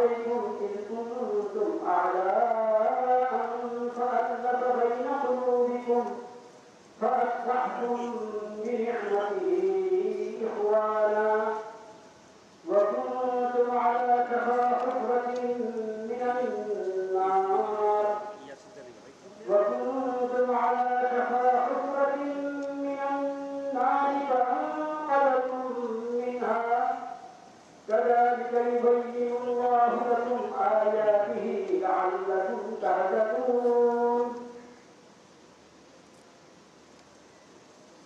عليكم إذ كنتم أعداء فألف بين قلوبكم فأصبحتم بنعمته إخوانا وكنتم على شفا حفرة من النار فأنقذكم منها كذلك يبين الله لكم آياته لعلكم تهتدون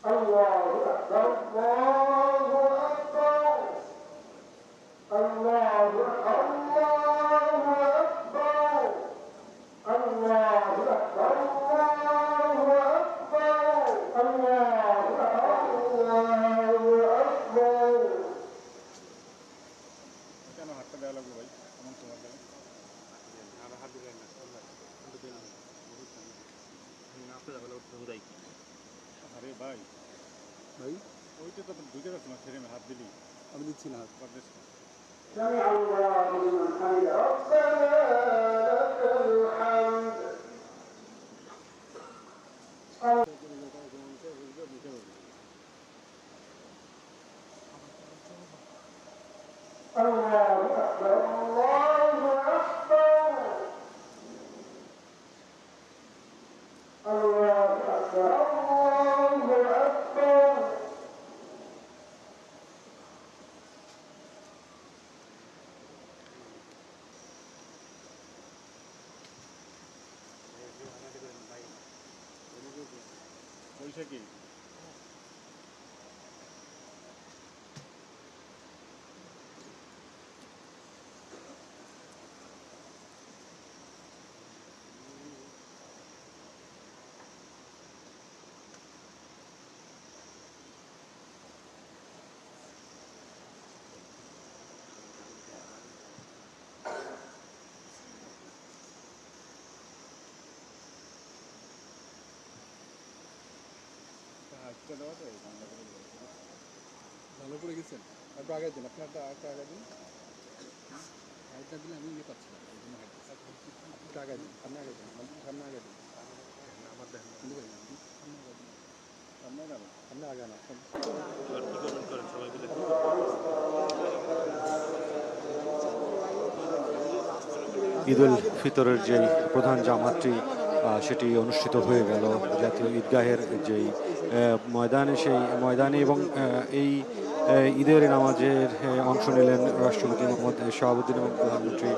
الله أكبر الله أكبر الله أكبر الله أكبر الله أكبر الله أكبر কেন হাতটা দেওয়া লাগলো ভাই এমন তোমার গেলে হাত দিলেন না আরে ভাই ভাই ওইটা তো ঢুকে যাচ্ছে না ফ্রেমে হাত দিলি আমি দিচ্ছি না হাত পারদেশ سمع الله لمن حمده ربنا لك الحمد الله أكبر الله أكبر الله أكبر الله أكبر পয়সা কি হাতটা দেওয়া তো ভালো করে গেছেন একটু আগে দিন আপনার একটা আগে দিন হাইটটা দিলে আমি ইয়ে পাচ্ছি না এই জন্য একটু আগে দিন সামনে আগে দিন সামনে আগে দিন আমার দেখেন সামনে আগে সামনে আগে না ঈদ উল ফিতরের যে প্রধান জামাতটি সেটি অনুষ্ঠিত হয়ে গেল জাতীয় ঈদগাহের যেই ময়দানে, সেই ময়দানে এবং এই ঈদের নামাজের অংশ নিলেন রাষ্ট্রপতি মোহাম্মদ শাহাবুদ্দিন এবং প্রধানমন্ত্রী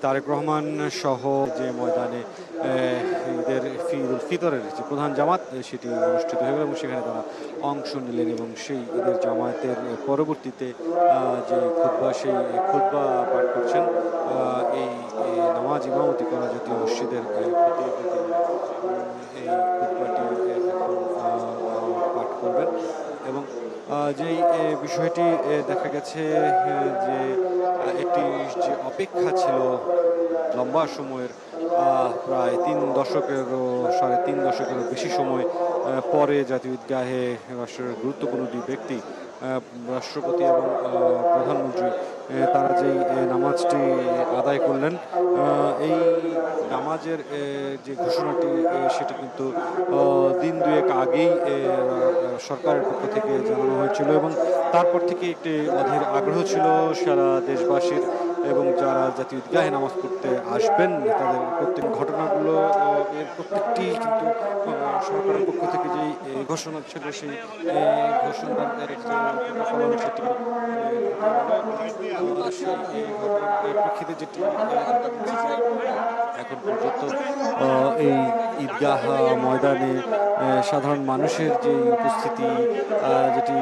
তারেক রহমান সহ যে ময়দানে ঈদের ঈদ উল ফিতরের যে প্রধান জামাত সেটি অনুষ্ঠিত হয়ে গেল এবং সেখানে তারা অংশ নিলেন এবং সেই ঈদের জামায়াতের পরবর্তীতে যে খুতবা, সেই খুতবা পাঠ করছেন এই নামাজ ইমামতি করা জাতীয় মসজিদের খতিব, এই খুতবাটি এখন পাঠ করবেন এবং যেই বিষয়টি দেখা গেছে যে একটি যে অপেক্ষা ছিল লম্বা সময়ের, প্রায় 3 দশকেরও 3.5 দশকেরও বেশি সময় পরে জাতীয় ঈদগাহে রাষ্ট্রের গুরুত্বপূর্ণ দুই ব্যক্তি রাষ্ট্রপতি এবং প্রধানমন্ত্রী তারা যেই নামাজটি আদায় করলেন, এই নামাজের যে ঘোষণাটি সেটি কিন্তু দিন দুয়েক আগেই সরকারের পক্ষ থেকে জানানো হয়েছিল এবং তারপর থেকে একটি অধীর আগ্রহ ছিল সারা দেশবাসীর এবং যারা জাতীয় ঈদগাহে নামাজ পড়তে আসবেন তাদের প্রত্যেক ঘটনাগুলো এর প্রত্যেকটি কিন্তু সরকারের পক্ষ থেকে যেই ঘোষণা ছিল সেই ঘোষণার ফলন সেটি প্রেক্ষিতে যেটি এখন পর্যন্ত এই ঈদগাহ ময়দানে সাধারণ মানুষের যে উপস্থিতি যেটি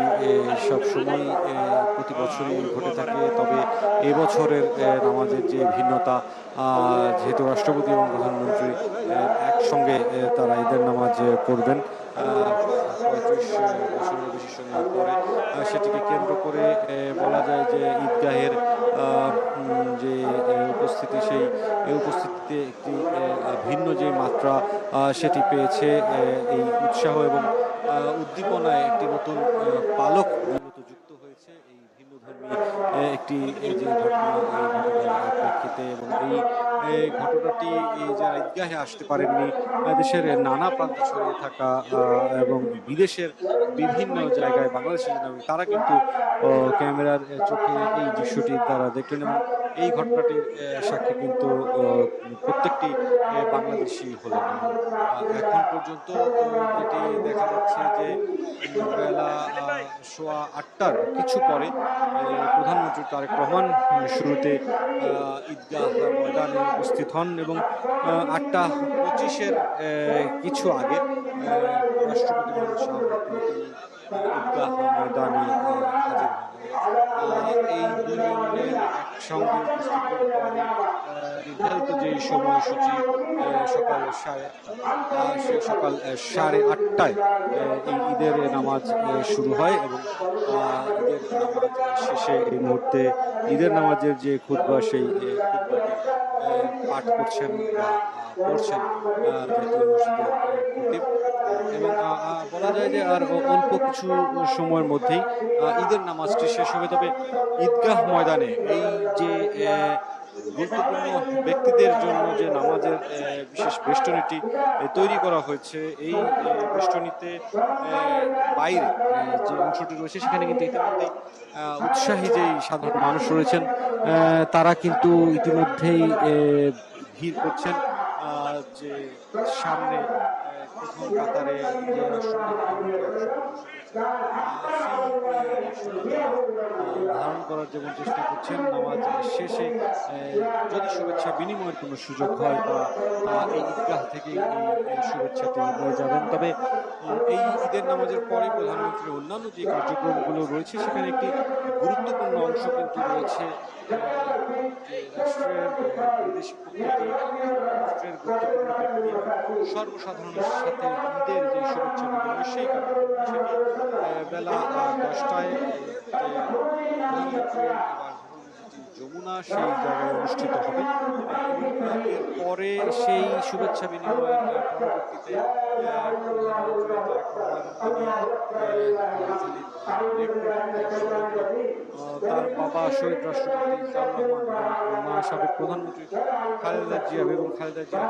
সবসময় প্রতি বছরই ঘটে থাকে, তবে এবছরের নামাজের যে ভিন্নতা, যেহেতু রাষ্ট্রপতি এবং প্রধানমন্ত্রী একসঙ্গে তারা ঈদের নামাজ পড়বেন 35 বছরের বেশি সময় পরে, সেটিকে কেন্দ্র করে বলা যায় যে ঈদগাহের যে উপস্থিতি, সেই উপস্থিতিতে একটি ভিন্ন যে মাত্রা সেটি পেয়েছে। এই উৎসাহ এবং উদ্দীপনায় একটি নতুন পালক মূলত যুক্ত হয়েছে এই ভিন্নধর্মী একটি এই যে ঘটনা, এই ঘটনার প্রেক্ষিতে এবং এই ঘটনাটি যারা ঈদগাহে আসতে পারেননি, দেশের নানা প্রান্তে ছড়িয়ে থাকা এবং বিদেশের বিভিন্ন জায়গায় বাংলাদেশের তারা কিন্তু ক্যামেরার চোখে এই দৃশ্যটি তারা দেখলেন এবং এই ঘটনাটির সাক্ষী কিন্তু প্রত্যেকটি বাংলাদেশি হলেন। এখন পর্যন্ত যেটি দেখা যাচ্ছে যে বেলা 8:15 কিছু পরে প্রধানমন্ত্রী তারেক রহমান শুরুতে ঈদগাহ ময়দানে উপস্থিত হন এবং 8:25 কিছু আগে রাষ্ট্রপতি মোহাম্মদ শাহাবুদ্দিন ঈদগাহ ময়দানে হাজির হন। এই দুজনের একসঙ্গে উপস্থিতির পরে নির্ধারিত যে সময়সূচি সকাল 8:30 এই ঈদের নামাজ শুরু হয় এবং ঈদের নামাজ শেষে এই মুহূর্তে ঈদের নামাজের যে খুতবা, সেই খুতবাটি পাঠ করছেন বা পড়ছেন জাতীয় মসজিদের খতিব এবং বলা যায় যে আর অল্প কিছু সময়ের মধ্যেই ঈদের নামাজটি শেষ হবে। তবে ঈদগাহ ময়দানে এই যে গুরুত্বপূর্ণ ব্যক্তিদের জন্য যে নামাজের বিশেষ বেষ্টনীটি তৈরি করা হয়েছে, এই বেষ্টনীতে বাইরে যে অংশটি রয়েছে সেখানে কিন্তু ইতিমধ্যেই উৎসাহী যেই সাধারণ মানুষ রয়েছেন তারা কিন্তু ইতিমধ্যেই ভিড় করছেন যে সামনে প্রথম কাতারে যে রাষ্ট্রপতি ধারণ করার যেমন চেষ্টা করছেন। নামাজ শেষে যদি শুভেচ্ছা বিনিময়ের কোনো সুযোগ হয় বা এই ঈদগাহ থেকে এই শুভেচ্ছাটি নিয়ে যাবেন। তবে এই ঈদের নামাজের পরে প্রধানমন্ত্রীর অন্যান্য যে কার্যক্রমগুলো রয়েছে সেখানে একটি গুরুত্বপূর্ণ অংশ কিন্তু রয়েছে যে রাষ্ট্রের বিদেশি কূটনীতি, রাষ্ট্রের গুরুত্বপূর্ণ ব্যক্তি সর্বসাধারণের সাথে ঈদের যে শুভেচ্ছা বিনিময় সেই কার্যক্রম সেটি বেলা 10টায় যমুনা সেই জায়গায় অনুষ্ঠিত হবে এবং এরপরে সেই শুভেচ্ছা বিনিময়ের পরবর্তীতে তার বাবা শহীদ রাষ্ট্রপতি জিয়াউর রহমান, মা সাবেক প্রধানমন্ত্রী খালেদা জিয়া, বেগম খালেদা জিয়ার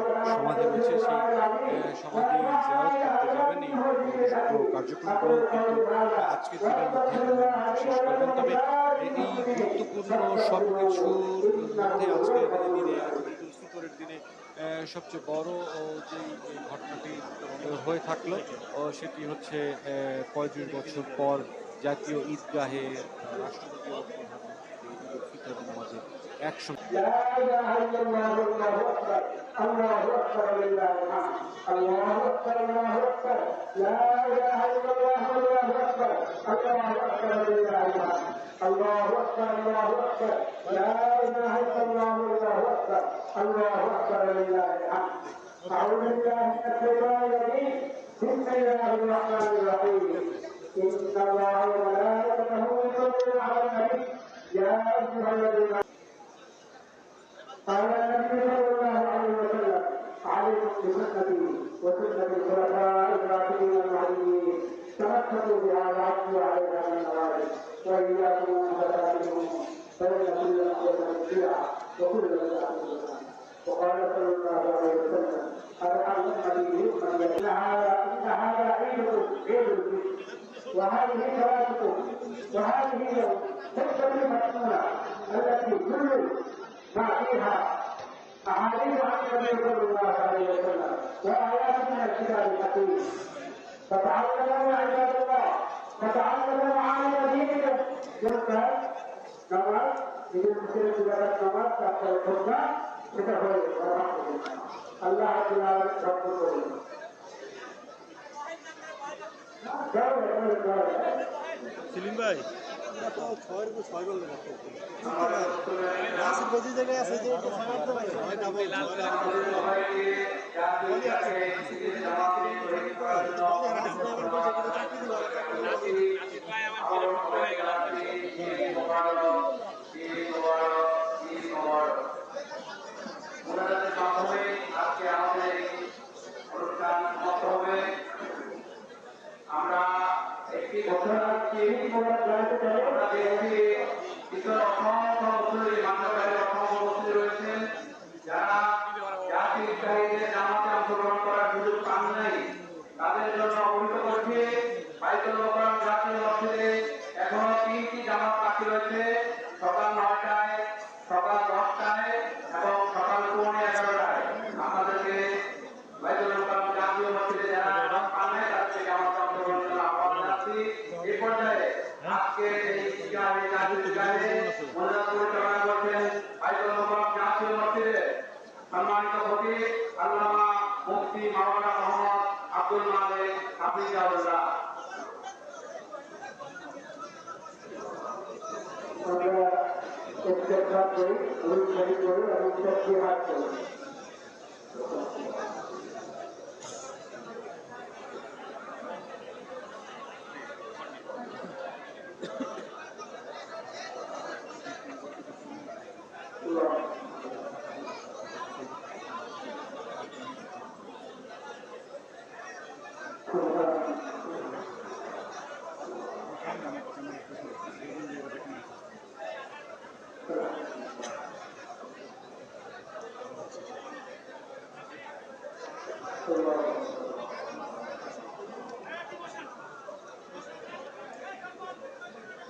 যে সমাধি রয়েছে সেই সমাধি জিয়ারত করতে যাবেন। এই কার্যক্রমগুলো কিন্তু আজকের দিনের মধ্যে শেষ করবেন। তবে এই গুরুত্বপূর্ণ সবকিছুর মধ্যে আজকের দিনে, ঈদ উল ফিতরের দিনে সবচেয়ে বড় যে ঘটনাটি হয়ে থাকলো সেটি হচ্ছে 35 বছর পর জাতীয় ঈদগাহে রাষ্ট্রপতি ও প্রধানমন্ত্রী ঈদ উল ফিতর নামাজে একসঙ্গে। الله أكبر الله أكبر لا إله إلا الله والله أكبر الله أكبر لله الحمد. أعوذ بالله من الشيطان الرجيم. بسم الله الرحمن الرحيم. إن الله وملائكته يصلون على النبي يا أيها الذين قال النبي صلى الله عليه وسلم عليكم بسنتي وسنة الخلفاء الراشدين المهديين تمسكوا بها وعضوا عليها من النواجذ وإياكم ومحدثات الأمور فإن كل محدثة بدعة وكل بدعة ضلالة. وقال صلى الله عليه وسلم أرحم أمتي بأمتي إن هذا عيدكم عيد الفطر وهذه صلاتكم وهذه يوم تشتري المسنونة التي كل ما فيها أحاديث عن النبي صلى الله عليه وسلم وآيات من الكتاب الحكيم. فتعلموا عباد الله فتعلموا معاني دينكم يركب نماز إذا مسلم سجادة نماز تأخذ الخطبة تتهوي الله تعالى رب العالمين. সেলিম ভাই জায়গায় আছে যে আমরা একটি ঘটনা ঈদ মোবারক জানাতে চাই। আমরা দেখছি ভিতরে অসংখ্য মুসলিম বান্ধবের অসংখ্য মুসলিম রয়েছেন যারা জাতীয় ঈদগাহে জামাতে অংশগ্রহণ করার সুযোগ পান নাই, তাদের জন্য অবহিত করছি বাইতুল মোকাররম জাতীয় মসজিদে এখনো 3টি জামাত বাকি রয়েছে, সকাল 9টায়, সকাল 10টায় এবং সকাল 11:30টায়। আপনাদেরকে বাইতুল মোকাররম জাতীয় মসজিদে যারা জামাত পান নাই তাদেরকে জামাতে অংশগ্রহণের জন্য আহ্বান জানাচ্ছি। এই পর্যায়ে আজকে এই ঈদগাহে জাতীয় ঈদগাহে মোনাজাত পরিচালনা করছেন বাইতুল মোকাররম জাতীয় মসজিদের সম্মানিত খতিব আল্লামা মুফতি মাওলানা মোহাম্মদ আব্দুল মালিক হাফিজাহুল্লাহ। আমরা ইস্তেগফার করি, দুরূদ শরীফ পড়ি এবং তাসবিহাত করি।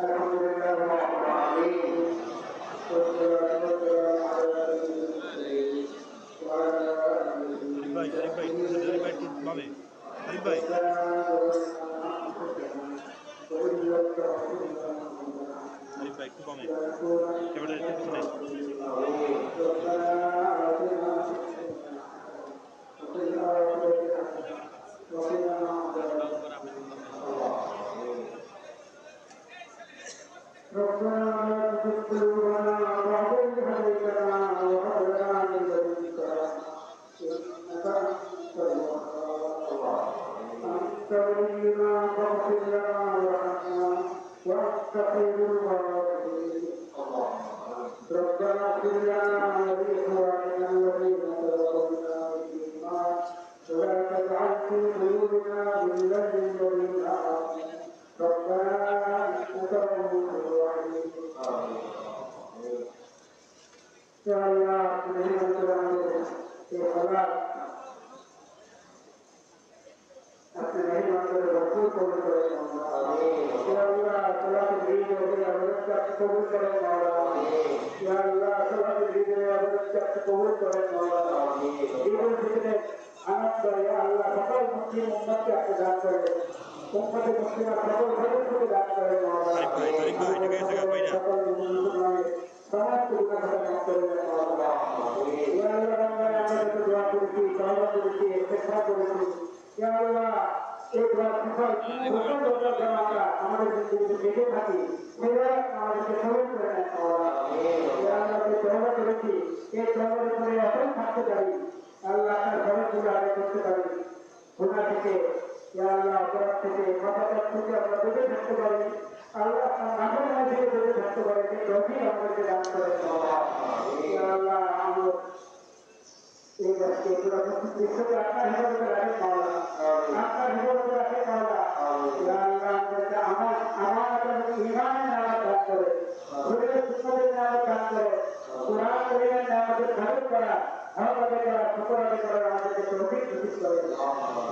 আলহামদুলিল্লাহ রাব্বিল আলামিন والصلاة والسلام على رسول الله وعلى آله ভাই একটু পাবে ভাই একটু কমে ক্যামেরা একটু পিছনে ربنا لا تزغ قلوبنا بعد إذ هديتنا وهب لنا من لدنك إنك أنت الوهاب أنت ولينا فاغفر لنا وارحمنا وأنت خير الغافرين ربنا اغفر لنا ولإخواننا الذين سبقونا بالإيمان ولا تجعل في قلوبنا غلا للذين آمنوا ربنا إنك رؤوف رحيم يا الله تنعم علينا في صلاة अपने मेहमान को भरपूर कबूल करे या अल्लाह सलात दीन और अबरत का कबूल करे मौला या अल्लाह सलात दीन और अबरत का कबूल करे मौला ईद उल फितर आनंद या अल्लाह सकल मुस्लिम उम्मत के अक़दार करे उम्मत मुस्लिमा सकल हर को दान करे मौला सकल मुस्लिमान समाज को खत्म करे मौला या अल्लाह हमारे को दुआ करती तौबा करती इस्तिग़फार करती या अल्लाह एक बार सफल मुसलमान होकर जमाता हमारे जिंदगी में बेटे थाकी मेरा हमारे के कबूल करना मौला या अल्लाह के तौबा करती एक तौबा करे अपन থাকতে পারি আল্লাহ তার ঘরে চলে আদায় করতে পারি গুনাহ থেকে ইয়া আল্লাহ অপরাধ থেকে পাপাচার থেকে আমরা দূরে থাকতে পারি আল্লাহ তার নামের মধ্যে দূরে থাকতে পারি যে তৌফিক আমাদেরকে দান করে ইয়া আল্লাহ আমরা এই বাসকে পুরো বিশ্বকে আপনার হেফাজতে রাখেন মাওলা আপনার হেফাজতে রাখেন মাওলা ইয়া আল্লাহ আমাদেরকে আমানত এবং ঈমানের নিয়ামত দান করে ঘুরে সুন্নতের নিয়ামত দান করে কুরআন কারীমের নিয়ামতের কদর করা ভালো আদায় করা শুকর আদায় করা আমাদেরকে তৌফিক নসিব করে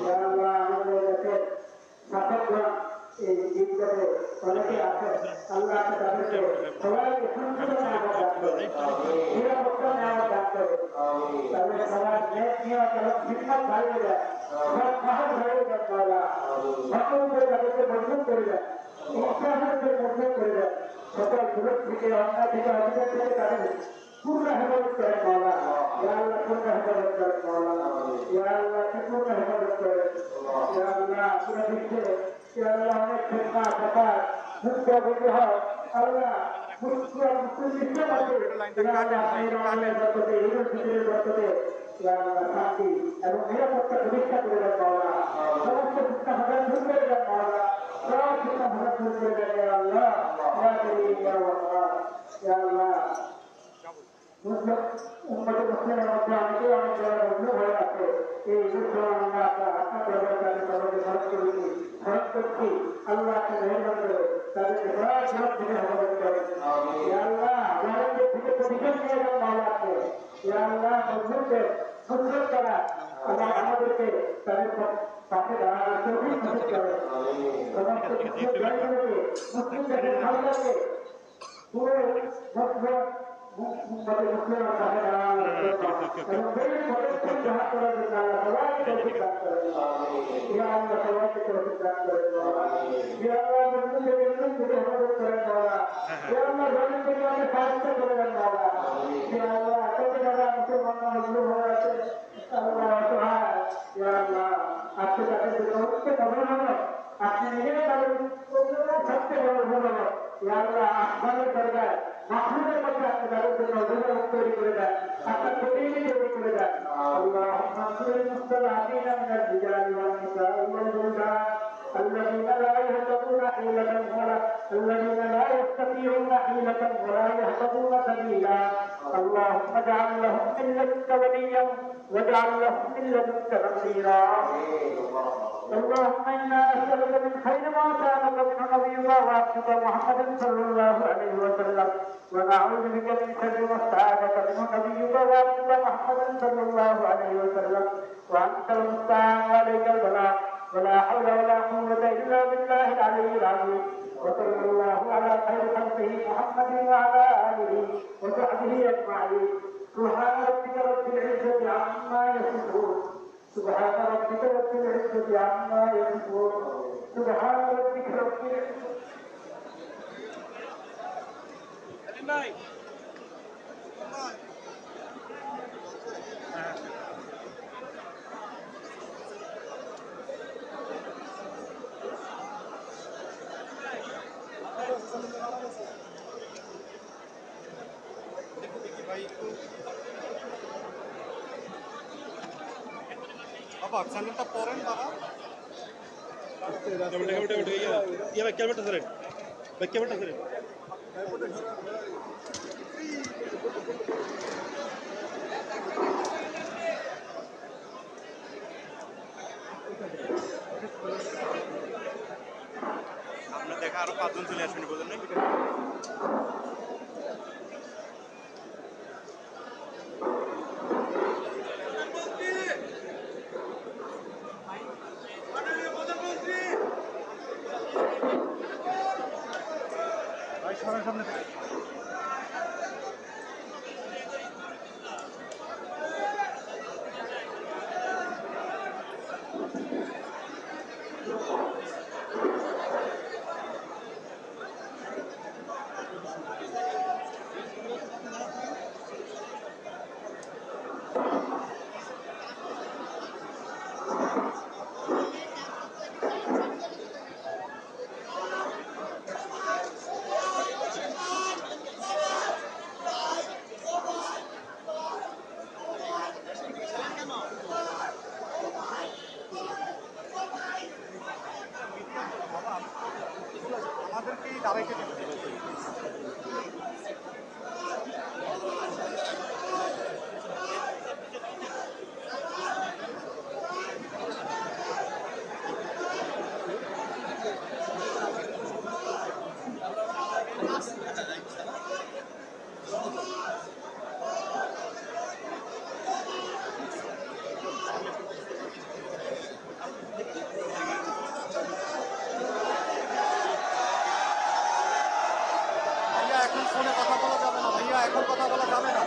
ইয়া আল্লাহ আমাদের কাছে সাফল্য এই জীবনে অনেকে আছে আল্লাহ তাদেরকে সবাইকে সুন্দর নিয়ামত দান করে নিরাপত্তা নিয়ামত দান করে তাদের সমাজ নেক নিয়ত এবং খিদমত বাড়িয়ে দেয় সব সাহস বাড়িয়ে দেন মাওলা সকল করে তাদেরকে মজবুত করে দেন উৎসাহকে মজবুত করে দেন সকল বিরোধ থেকে অন্যায় থেকে অধিকার থেকে তাদের পূর্ণ হেফাজত করেন মাওলা ইয়া আল্লাহ পূর্ণ হেফাজত করেন মাওলা ইয়া আল্লাহ পূর্ণ হেফাজত করেন ইয়া আল্লাহ পুরো বিশ্বে ইয়া আল্লাহ অনেক ফিতনা ফাসাদ যুদ্ধ বিগ্রহ আল্লাহ মুসলিম বিশ্বের মধ্যে ইয়া আল্লাহ আমিরের বরকতে ঈদ উল ফিতরের বরকতে ইয়া আল্লাহ শান্তি এবং নিরাপত্তা প্রতিষ্ঠা করে দেন মাওলা সমস্ত ফিতনা ফাসাদ দূর করে দেন মাওলা সব ফিতনা ফাসাদ দূর করে দেন ইয়া আল্লাহ ইয়া করিম ইয়া ওয়াহাব ইয়া আল্লাহ উম্মতে মুসলিমের মধ্যে অনেকেই অনেক জায়গায় বন্ধু হয়ে আছে এই যুদ্ধ আমরা আপনার দরবারে তাদের সবাইকে খরচ করছি আল্লাহকে মেহরবান করে বিপদ থেকে হেফাজত করেন। ইয়া আল্লাহ ওয়ালিদের থেকে প্রতিশোধ নিয়ে যান মাওলাকে। ইয়া আল্লাহ মজলুমদের নসরত করা এবং আমাদেরকে তাদের পাশে দাঁড়ানোর তৌফিক নসিব করেন। সমস্ত মুসলিম ভাইদেরকে মুসলিমদের ভাইদেরকে পুরো মুসলিমের পাশে দাঁড়ানোর জন্য এবং বেশ পদক্ষেপ গ্রহণ করার জন্য আল্লাহ সবাইকে তৌফিক দান করেন। ইয়া আল্লাহ সবাইকে তৌফিক দান করেন মাওলা। ইয়া আল্লাহ মুসলিমদের থেকে হেফাজত করেন মাওলা। ইয়া আল্লাহ জালিমদেরকে আমাদের সাহায্য করেন মাওলা। ইয়া আল্লাহ কত যারা মুসলমান মজলুম হয়ে আছে আল্লাহ অসহায়। ইয়া আল্লাহ আজকে তাদের জন্য হচ্ছে অভিভাবক আপনি নিজেই তাদের সবচেয়ে বড় অভিভাবক। ইয়া আল্লাহ আসমানের দরজায় মাহমুদের মধ্যে আপনি তাদের জন্য অভিভাবক তৈরি করে দেন, আপনার প্রতিনিধি তৈরি করে দেন। আল্লাহ المستضعفين من الرجال والنساء والولدان الذين لا يهتدون حيلة الذين لا يستطيعون حيلة ولا يهتدون سبيلا اللهم اجعل لهم من لدنك وليا واجعل لهم من لدنك نصيرا اللهم انا نسالك من خير ما سالك منه نبيك وعبدك محمد صلى الله عليه وسلم ونعوذ بك من شر ما استعاذك منه نبيك وعبدك محمد صلى الله عليه وسلم وانت المستعان وعليك البلاغ ولا حول ولا قوة الا بالله العلي العظيم وصلى الله على خير خلقه محمد وعلى اله وصحبه اجمعين سبحان ربك رب العزة عما يصفون سبحان ربك رب العزة عما يصفون سبحان ربك رب العزة বাবা চ্যানেলটা পড়েন বাবা ক্যামেরাটা ধরেন ভাই, ক্যামেরাটা ধরেন। আপনার দেখা আরো 5 জন চলে আসবেন, বলেন না? আমাদেরকেই দাঁড়াইতে দিতে এখন ফোনে কথা বলা যাবে না ভাইয়া, এখন কথা বলা যাবে না।